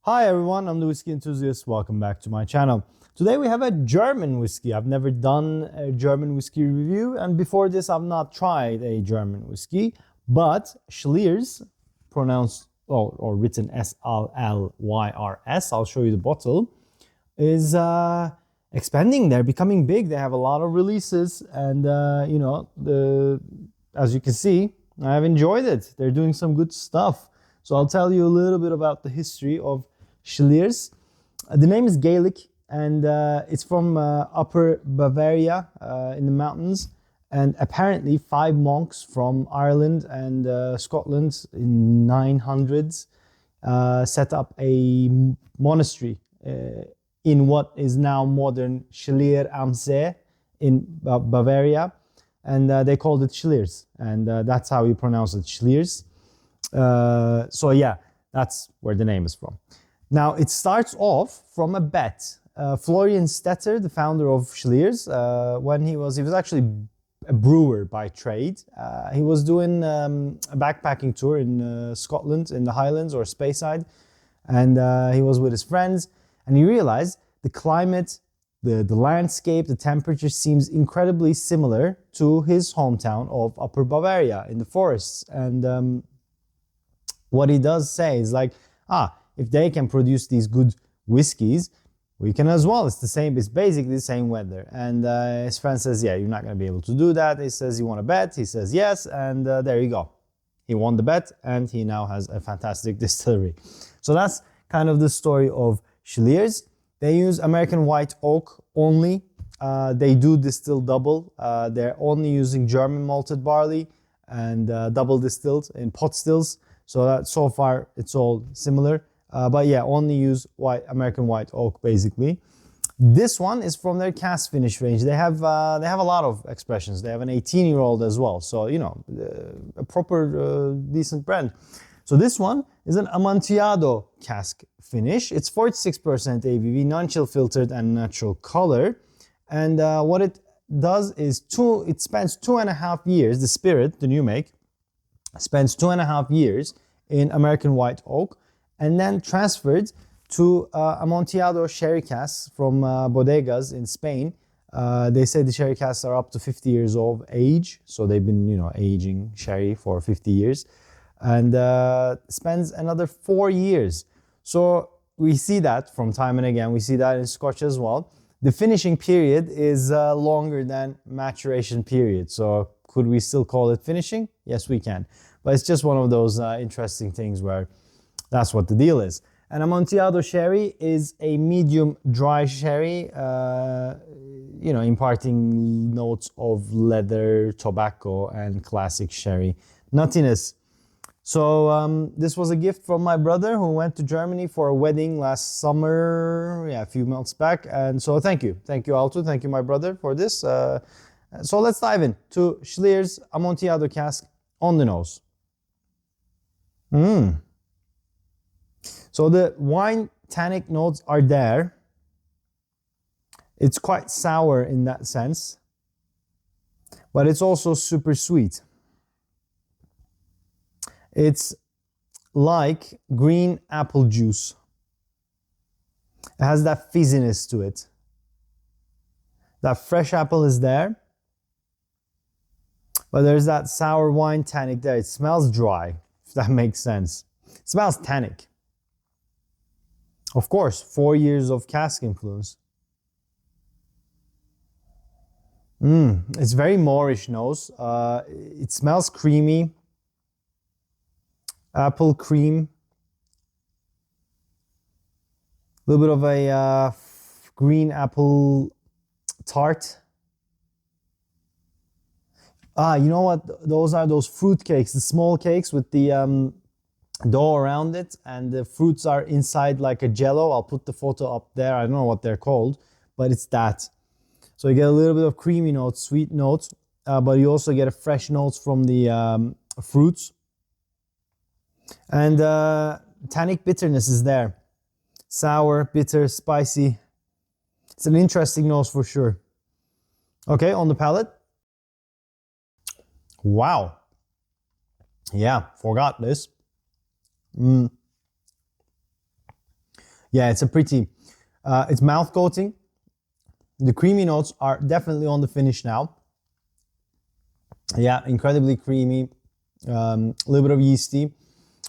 Hi everyone, I'm the Whiskey Enthusiast. Welcome back to my channel. Today we have a German whiskey. I've never done a German whiskey review, and before this I've not tried a German whiskey, but Slyrs, pronounced or written S-L-L-Y-R-S, I'll show you the bottle, is expanding. They're becoming big. They have a lot of releases, and as you can see, I've enjoyed it. They're doing some good stuff. So I'll tell you a little bit about the history of Slyrs. The name is Gaelic, and it's from Upper Bavaria in the mountains. And apparently 5 monks from Ireland and Scotland in 900s set up a monastery in what is now modern Schleers am See in Bavaria. And they called it Slyrs, and that's how you pronounce it, Slyrs. So yeah, that's where the name is from. Now it starts off from a bet. Florian Stetter, the founder of Slyrs, when he was actually a brewer by trade. He was doing a backpacking tour in Scotland, in the Highlands or Speyside, and he was with his friends, and he realized the climate, the landscape, the temperature seems incredibly similar to his hometown of Upper Bavaria in the forests. And what he does say is like, if they can produce these good whiskeys, we can as well. It's the same, it's basically the same weather. And his friend says, yeah, you're not going to be able to do that. He says, you want to bet? He says, yes. And there you go. He won the bet, and he now has a fantastic distillery. So that's kind of the story of Slyrs. They use American white oak only. They do distill double. They're only using German malted barley and double distilled in pot stills. So that so far it's all similar, but yeah, only use American white oak basically. This one is from their cask finish range. They have a lot of expressions. They have an 18-year-old as well, so you know, a proper decent brand. So this one is an Amontillado cask finish. It's 46% ABV, non-chill filtered and natural color, and what it does is it spends 2.5 years. The spirit, the new make, spends 2.5 years in American white oak, and then transferred to Amontillado sherry casks from bodegas in Spain. They say the sherry casks are up to 50 years of age, so they've been, aging sherry for 50 years, and spends another 4 years. So we see that from time and again. We see that in Scotch as well. The finishing period is longer than maturation period. So could we still call it finishing? Yes, we can. But it's just one of those interesting things where that's what the deal is. And Amontillado sherry is a medium dry sherry, imparting notes of leather, tobacco, and classic sherry nuttiness. So this was a gift from my brother who went to Germany for a wedding last summer, a few months back. And so thank you, Alto, thank you, my brother, for this. So let's dive in to Slyrs Amontillado cask on the nose. So the wine tannic notes are there. It's quite sour in that sense, but it's also super sweet. It's like green apple juice. It has that fizziness to it. That fresh apple is there, but there's that sour wine tannic there. It smells dry, if that makes sense. It smells tannic. Of course, 4 years of cask influence. It's very Moorish nose. It smells creamy. Apple cream. A little bit of a green apple tart. You know what? Those are those fruit cakes, the small cakes with the dough around it, and the fruits are inside like a jello. I'll put the photo up there. I don't know what they're called, but it's that. So you get a little bit of creamy notes, sweet notes, but you also get a fresh notes from the fruits. And tannic bitterness is there. Sour, bitter, spicy. It's an interesting nose for sure. Okay, on the palate. Wow. Yeah, forgot this. Yeah, it's a pretty, it's mouth coating. The creamy notes are definitely on the finish now. Yeah, incredibly creamy, a little bit of yeasty,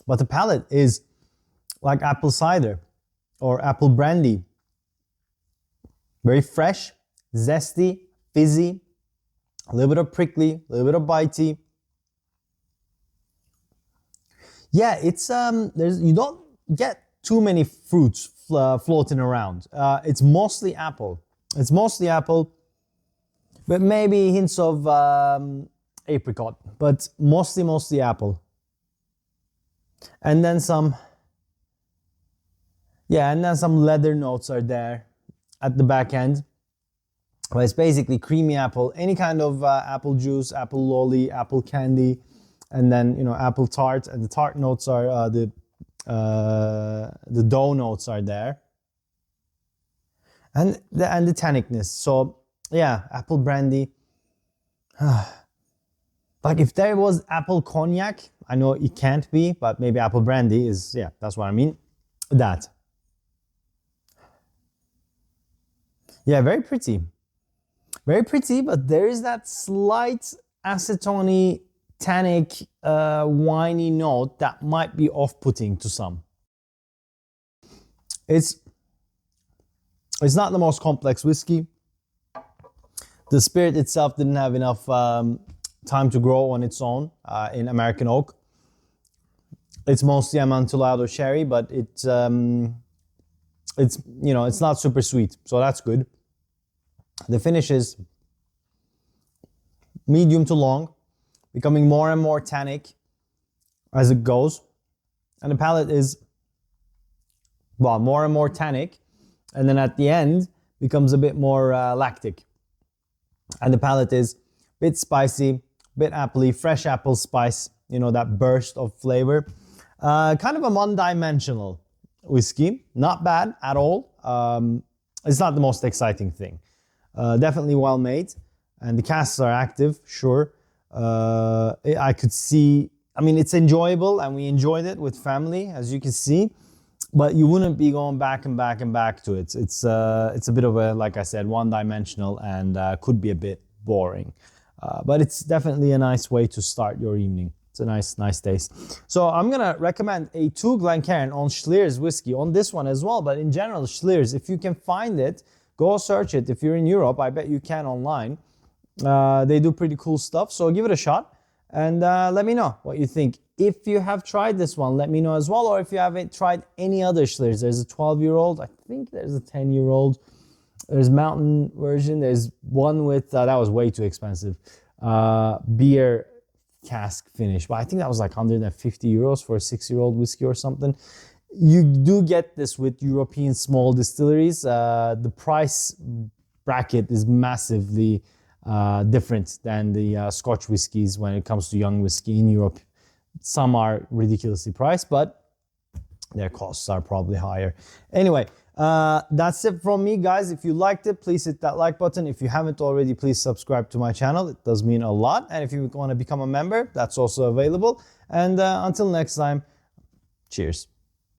but the palate is like apple cider or apple brandy. Very fresh, zesty, fizzy, a little bit of prickly, a little bit of bitey. Yeah, it's you don't get too many fruits floating around. It's mostly apple. It's mostly apple, but maybe hints of apricot, but mostly apple. And then some, yeah, and then some leather notes are there at the back end. But it's basically creamy apple, any kind of apple juice, apple lolly, apple candy, and then, you know, apple tart. And the tart notes are the dough notes are there, and the tannicness. So yeah, apple brandy. Like if there was apple cognac, I know it can't be, but maybe apple brandy is, yeah, that's what I mean. That. Yeah, very pretty. Very pretty, but there is that slight acetone, tannic, winey note that might be off-putting to some. It's not the most complex whiskey. The spirit itself didn't have enough time to grow on its own in American oak. It's mostly Amontillado sherry, but it's you know, it's not super sweet, so that's good. The finish is medium to long, becoming more and more tannic as it goes. And the palate is, well, more and more tannic. And then at the end, becomes a bit more lactic. And the palate is a bit spicy, bit appley, fresh apple spice, you know, that burst of flavor. Kind of a one-dimensional whiskey. Not bad at all. It's not the most exciting thing. Definitely well made, and the casks are active, sure. I could see, I mean, it's enjoyable, and we enjoyed it with family, as you can see, but you wouldn't be going back and back and back to it. It's a bit of a, like I said, one-dimensional, and could be a bit boring. But it's definitely a nice way to start your evening. It's a nice taste. So I'm gonna recommend a 2 Glencairn on Slyrs whiskey, on this one as well, but in general, Slyrs, if you can find it, go search it. If you're in Europe, I bet you can online. They do pretty cool stuff, so give it a shot and let me know what you think. If you have tried this one, let me know as well, or if you haven't tried any other Slyrs. There's a 12-year-old, I think there's a 10-year-old, there's mountain version, there's one with, that was way too expensive, beer cask finish, but I think that was like 150 euros for a 6-year-old whiskey or something. You do get this with European small distilleries. The price bracket is massively different than the Scotch whiskies when it comes to young whiskey in Europe. Some are ridiculously priced, but their costs are probably higher. Anyway, that's it from me, guys. If you liked it, please hit that like button. If you haven't already, please subscribe to my channel. It does mean a lot. And if you want to become a member, that's also available. And until next time, cheers.